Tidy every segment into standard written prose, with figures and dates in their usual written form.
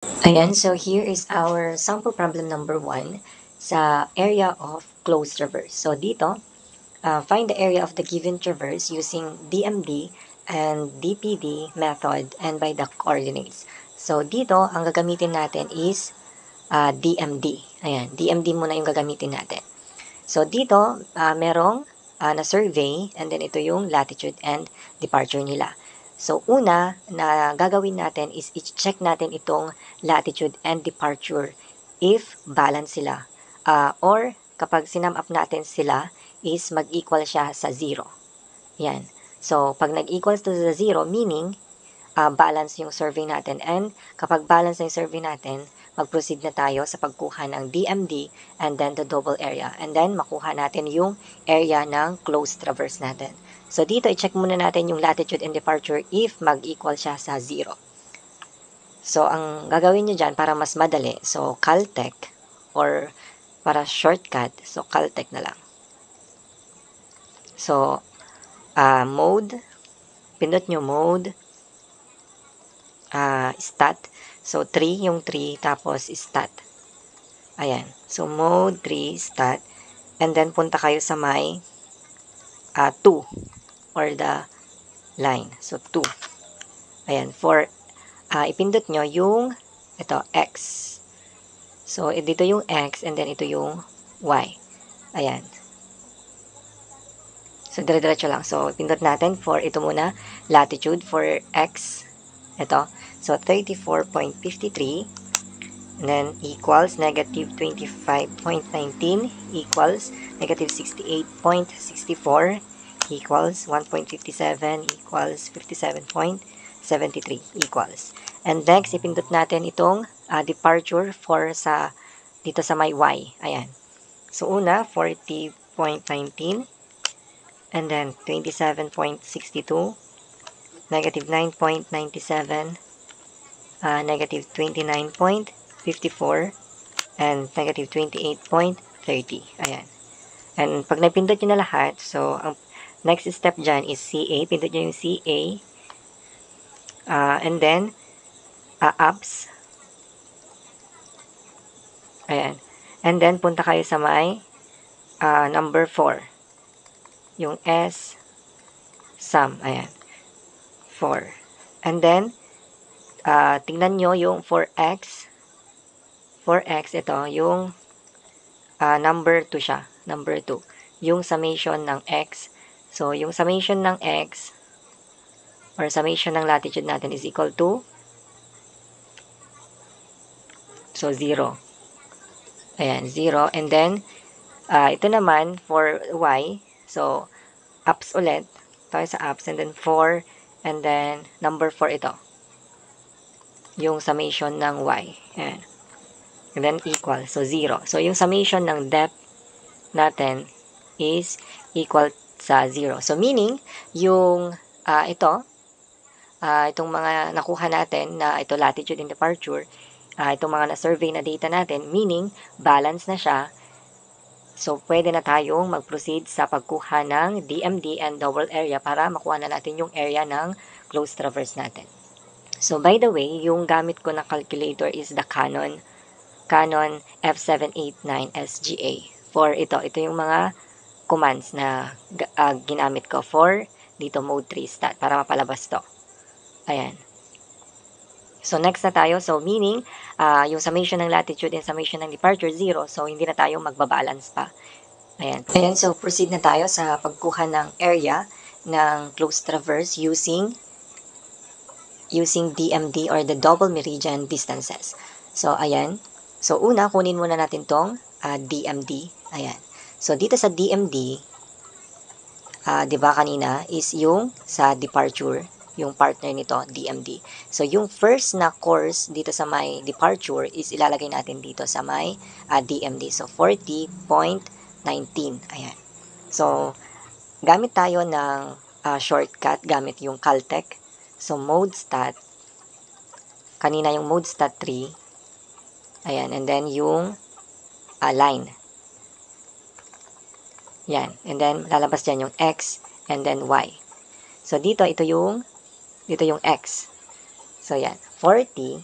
Ayan, so here is our sample problem number 1 sa area of closed traverse. So dito, find the area of the given traverse using DMD and DPD method and by the coordinates. So dito, ang gagamitin natin is DMD. Ayan, DMD muna yung gagamitin natin. So dito, merong na-survey and then ito yung latitude and departure nila. So una na gagawin natin is i-check natin itong latitude and departure if balance sila. Or kapag sinum up natin sila is mag-equal siya sa 0. Yan. So pag nag-equals to sa 0, meaning balance yung survey natin. And kapag balance na yung survey natin, mag-proceed na tayo sa pagkuha ng DMD and then the double area. And then makuha natin yung area ng closed traverse natin. So dito, i-check muna natin yung latitude and departure if mag-equal siya sa 0. So ang gagawin nyo dyan para mas madali, so Caltech or para shortcut, so Caltech na lang. So mode, pindot nyo mode, stat. So, 3 yung 3, tapos stat. Ayan. So, mode 3, stat. And then, punta kayo sa may 2 or the line. So, 2. Ayan. For, ipindot nyo yung, ito, X. So, dito yung X and then ito yung Y. Ayan. So, dire-diretso lang. So, pindot natin for ito muna, latitude for X. Ito. So, 34.53 and then equals negative 25.19 equals negative 68.64 equals 1.57 equals 57.73 equals. And next, ipindot natin itong departure for sa dito sa may Y. Ayan. So, una, 40.19 and then 27.62 negative 9.97 negative 29.54 and negative 28.30. Ayan. And pag napindot nyo na lahat, so ang next step dyan is CA. Pindot nyo yung CA. And then, apps. Ayan. And then, punta kayo sa may number 4. Yung S sum. Ayan. 4. And then, tingnan nyo yung 4x. 4x, ito, yung number 2 siya. Number 2. Yung summation ng x. So, yung summation ng x or summation ng latitude natin is equal to 0. Ayan, 0. And then, ito naman for y. So, ups ulit. Tayo sa ups. And then 4. And then, number 4 ito. Yung summation ng y. Ayan. And then, equal. So, 0. So, yung summation ng depth natin is equal sa 0. So, meaning, yung itong mga nakuha natin na ito latitude and departure, itong mga na-survey na data natin, meaning, balance na siya. So, pwede na tayong mag-proceed sa pagkuha ng DMD and double area para makuha na natin yung area ng closed traverse natin. So, by the way, yung gamit ko na calculator is the Canon F789 SGA. For ito yung mga commands na ginamit ko for dito mode 3 stat para mapalabas to. Ayan. So, next na tayo. So, meaning, yung summation ng latitude and summation ng departure, 0. So, hindi na tayo magbabalance pa. Ayan. Ayan. So, proceed na tayo sa pagkuha ng area ng closed traverse using DMD or the double meridian distances. So, ayan. So, una, kunin muna natin tong DMD. Ayan. So, dito sa DMD, di ba kanina, is yung sa departure, yung partner nito, DMD. So, yung first na course dito sa may departure is ilalagay natin dito sa may DMD. So, 40.19. Ayan. So, gamit tayo ng shortcut, gamit yung Caltech. So, mode stat. Kanina yung mode stat 3. Ayan, and then yung line. Yan, and then lalabas dyan yung X and then Y. So, ito yung X. So, yan, 40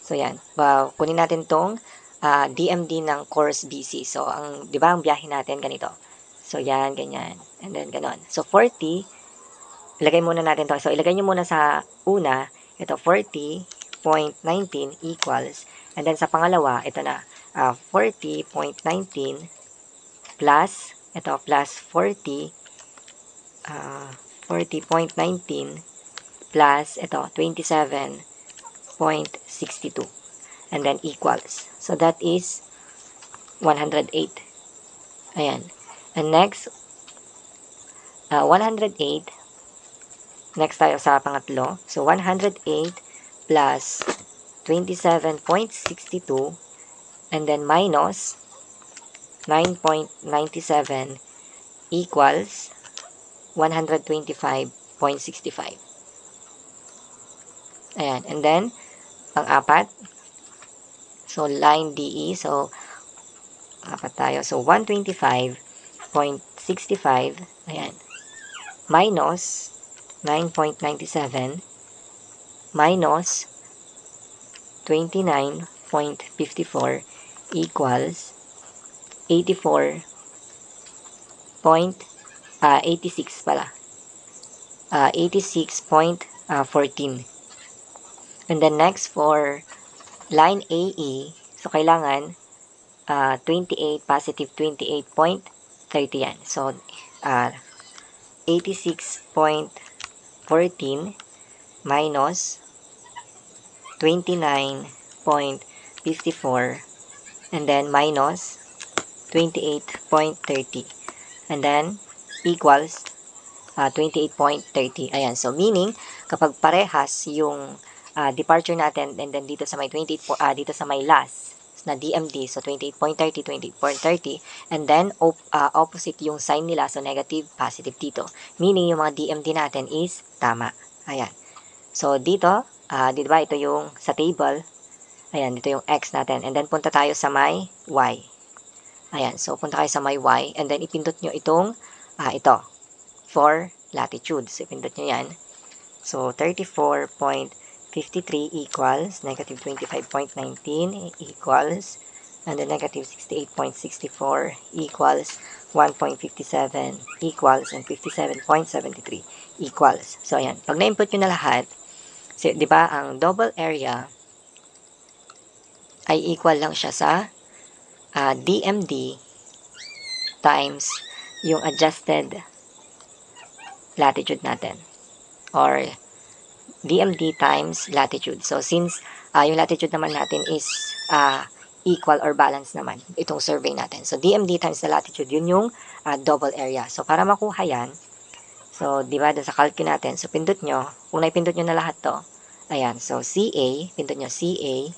So, yan. Kunin natin tong DMD ng course BC. So, di ba, ang biyahe natin ganito. So, yan, ganyan. And then, ganon. So, 40, ilagay muna natin to. So, ilagay nyo muna sa una, ito, 40.19 equals, and then sa pangalawa, ito na, 40.19 plus, ito, plus 40.19 plus, ito, 27.62. And then equals. So, that is 108. Ayan. And next, 108. Next tayo sa pangatlo. So, 108 plus 27.62 and then minus 9.97 equals 125.65. Ayan. And then, pang-apat. So, line DE. So, apat tayo. So, 125.65. Ayan. Minus 9.97 minus 29.54 equals 86 pala. 86.14. And then next for line AE, so kailangan 28, positive 28.30 yan. So, 86.14 minus 29.54 and then minus 28.30 and then equals 28.30. Ayan. So, meaning, kapag parehas yung departure natin and then dito sa may 28, dito sa may last na DMD, so 28.30, 28.30, and then opposite yung sign nila, so negative, positive dito. Meaning, yung mga DMD natin is tama. Ayan. So, dito, di ba, ito yung sa table. Ayan, dito yung X natin. And then, punta tayo sa may Y. Ayan, so, punta kayo sa may Y. And then, ipindot nyo itong, ito, for latitude. So, ipindot nyo yan. So, 34.53 equals negative 25.19 equals, and then negative 68.64 equals 1.57 equals, and 57.73 equals. So, ayan. Pag na-input nyo na lahat, so, di ba, ang double area ay equal lang siya sa DMD times yung adjusted latitude natin. Or DMD times latitude. So, since yung latitude naman natin is equal or balance naman, itong survey natin. So, DMD times the latitude, yun yung double area. So, para makuha yan, so, di ba, sa calc natin, so, pindot nyo, kung naipindot nyo na lahat to, ayan, so, CA, pindot nyo CA,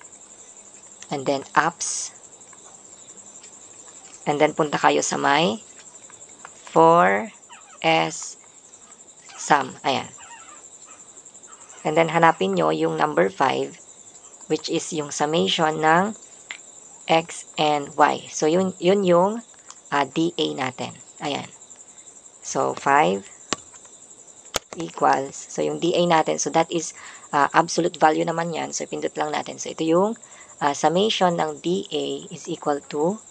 and then apps, and then punta kayo sa may 4S sum, ayan. And then, hanapin nyo yung number 5, which is yung summation ng X and Y. So, yun yung DA natin. Ayan. So, 5 equals, so yung DA natin, so that is absolute value naman yan. So, pindot lang natin. So, ito yung summation ng DA is equal to,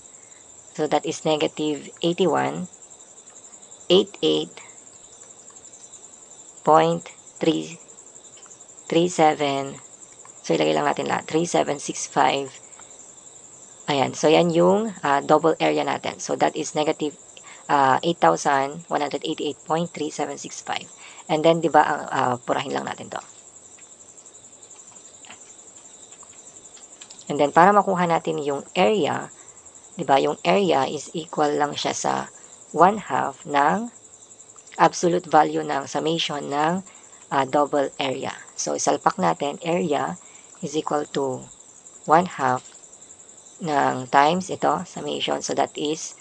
so that is negative 88.337. So, ilagay lang natin lahat. 3765. Ayan. So, yan yung double area natin. So, that is negative 8,188.3765. And then, di ba, purahin lang natin to. And then, para makuha natin yung area, di ba, yung area is equal lang siya sa 1/2 ng absolute value ng summation ng double area. So, isalpak natin, area is equal to 1/2 ng times ito, summation. So, that is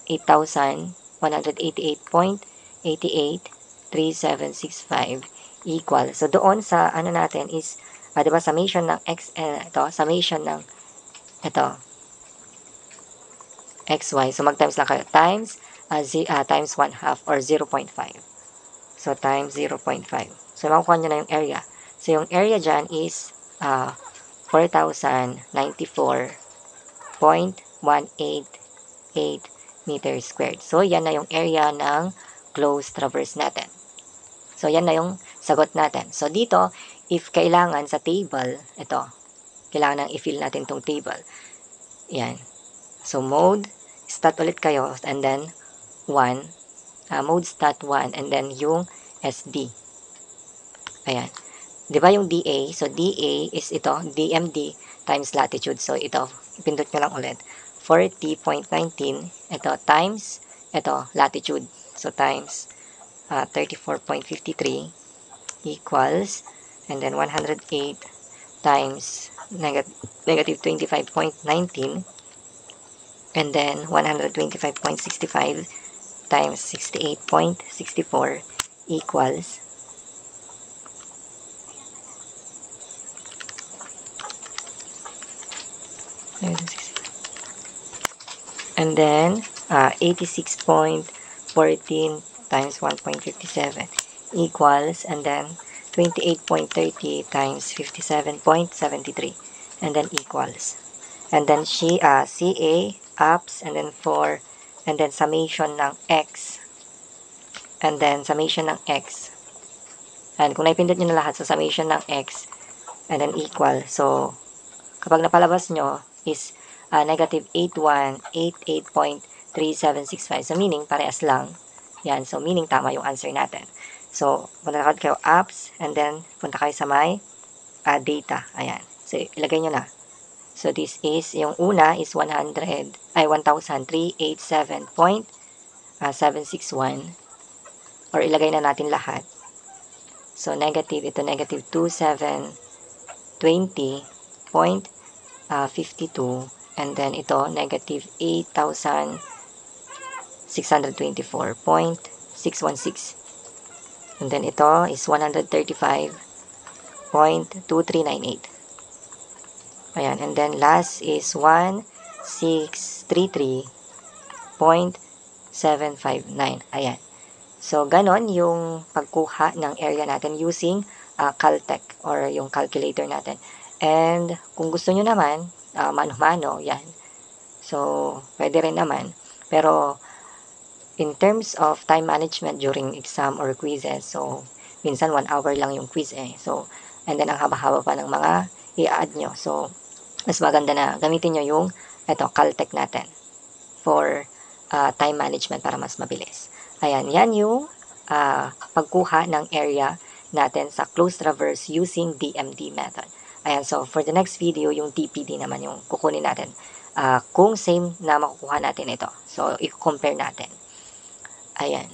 8,188.883765 equal. So, doon sa ano natin is, diba, summation ng x, ito, summation ng ito, xy. So, mag-times lang kayo. Times, times 1/2 or 0.5. So, times 0.5. So, makukuha nyo na yung area. So, yung area dyan is 4,094.188 meters squared. So, yan na yung area ng closed traverse natin. So, yan na yung sagot natin. So, dito, if kailangan sa table, ito, kailangan nang i-fill natin tong table. Yan. So, mode, stat ulit kayo, and then 1, mode stat 1, and then yung SD. Ayan. Di ba yung DA? So, DA is ito, DMD times latitude. So, ito, ipindot nyo lang ulit. 40.19, ito, times, ito, latitude. So, times 34.53 equals, and then 108 times negative 25.19, and then 125.65 times 68.64 equals and then 86.14 times 1.57 equals, and then 28.30 times 57.73, and then equals, and then CA ups, and then 4, and then summation ng X, and then summation ng X, and kung naipindot nyo na lahat, so summation ng X, and then equal, so kapag napalabas nyo is negative 8188.3765. So, meaning, parehas lang. Yan. So, meaning, tama yung answer natin. So, punta kayo apps, and then, punta kayo sa my data. Ayan. So, ilagay nyo na. So, this is, yung una is 1,387.761. Or, ilagay na natin lahat. So, negative, ito negative 2720.52, and then ito negative 8,624.616, and then ito is 135.2398. Ayan, and then last is 1633.759. Ayan. So, ganon yung pagkuha ng area natin using Caltech or yung calculator natin. And kung gusto nyo naman, mano-mano, yan. So, pwede rin naman. Pero, in terms of time management during exam or quizzes, so, minsan 1 hour lang yung quiz eh. So, and then ang haba-haba pa ng mga i-add nyo. So, mas maganda na gamitin nyo yung Caltech natin for time management para mas mabilis. Ayan, yan yung pagkuha ng area natin sa closed traverse using DMD method. Ayan, so for the next video, yung TPD naman yung kukunin natin. Kung same na makukuha natin ito. So, i-compare natin. Ayan.